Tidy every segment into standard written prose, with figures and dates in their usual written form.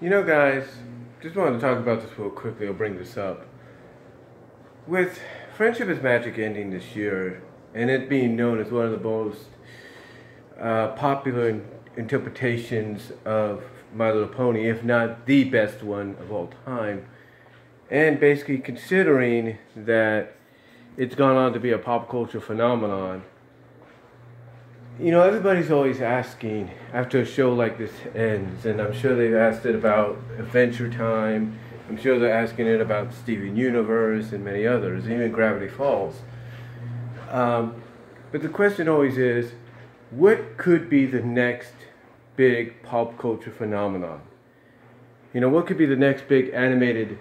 You know, guys, just wanted to talk about this real quickly. I'll bring this up. With Friendship is Magic ending this year, and it being known as one of the most popular interpretations of My Little Pony, if not the best one of all time, and basically considering that it's gone on to be a pop culture phenomenon, you know, everybody's always asking after a show like this ends, and I'm sure they've asked it about Adventure Time, I'm sure they're asking it about Steven Universe and many others, even Gravity Falls. But the question always is, what could be the next big pop culture phenomenon? You know, what could be the next big animated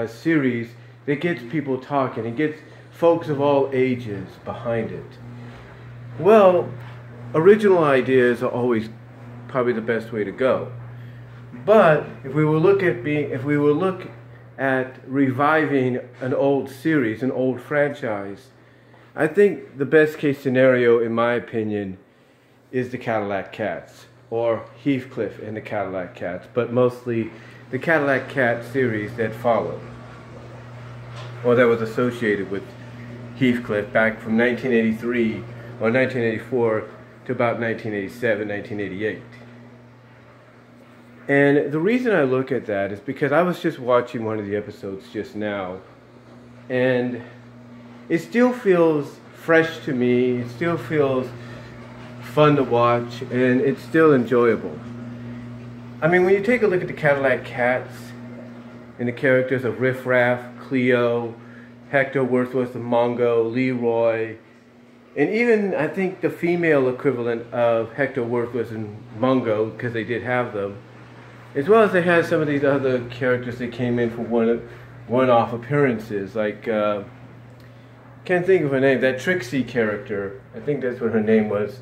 series that gets people talking and gets folks of all ages behind it? Well, original ideas are always probably the best way to go. But if we will look at reviving an old series, an old franchise, I think the best case scenario, in my opinion, is the Catillac Cats, or Heathcliff and the Catillac Cats, but mostly the Catillac Cat series that followed, or that was associated with Heathcliff back from 1983 or 1984 to about 1987, 1988. And the reason I look at that is because I was just watching one of the episodes just now, and it still feels fresh to me, it still feels fun to watch, and it's still enjoyable. I mean, when you take a look at the Cadillac Cats and the characters of Riff Raff, Cleo, Hector Wordsworth the Mongo, Leroy, and even I think the female equivalent of Hector Wordsworth and Mongo, because they did have them, as well as they had some of these other characters that came in for one-off appearances, like can't think of her name, that Trixie character, I think that's what her name was,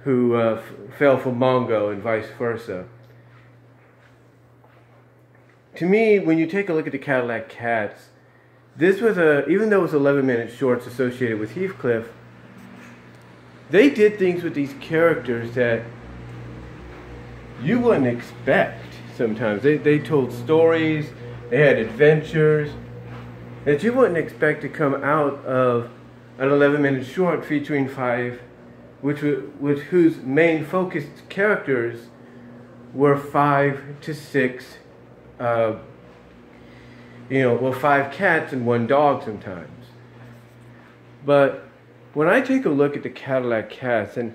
who fell for Mongo and vice versa. To me, when you take a look at the Cadillac Cats, this was even though it was 11-minute shorts associated with Heathcliff, they did things with these characters that you wouldn't expect sometimes. They told stories, they had adventures that you wouldn't expect to come out of an 11-minute short featuring whose main focused characters were 5 to 6, 5 cats and 1 dog sometimes. But when I take a look at the Cadillac Cats and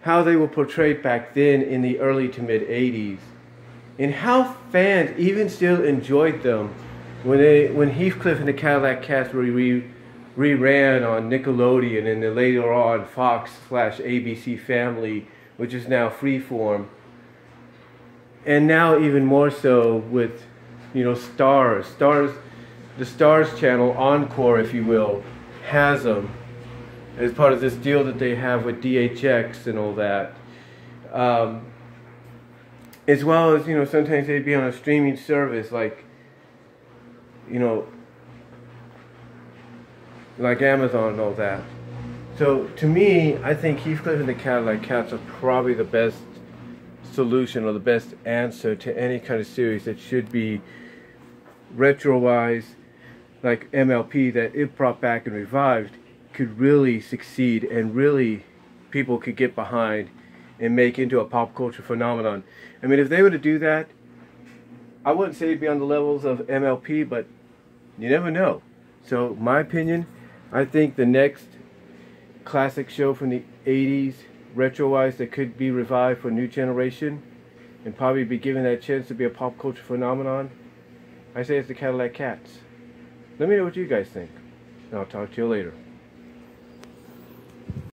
how they were portrayed back then in the early to mid 80s, and how fans even still enjoyed them when Heathcliff and the Cadillac Cats were reran on Nickelodeon and then later on Fox/ABC Family, which is now Freeform, and now even more so with Stars, the Stars channel, Encore if you will, has them as part of this deal that they have with DHX and all that. As well as, sometimes they'd be on a streaming service like Amazon and all that. So to me, I think Heathcliff and the Cadillac Cats are probably the best solution or the best answer to any kind of series that should be retro-wise, like MLP, that if brought back and revived, could really succeed and really people could get behind and make into a pop culture phenomenon. I mean, if they were to do that, I wouldn't say it'd be on the levels of MLP, but you never know. So, my opinion, I think the next classic show from the 80s, retro-wise, that could be revived for a new generation and probably be given that chance to be a pop culture phenomenon, I say it's the Cadillac Cats. Let me know what you guys think, and I'll talk to you later.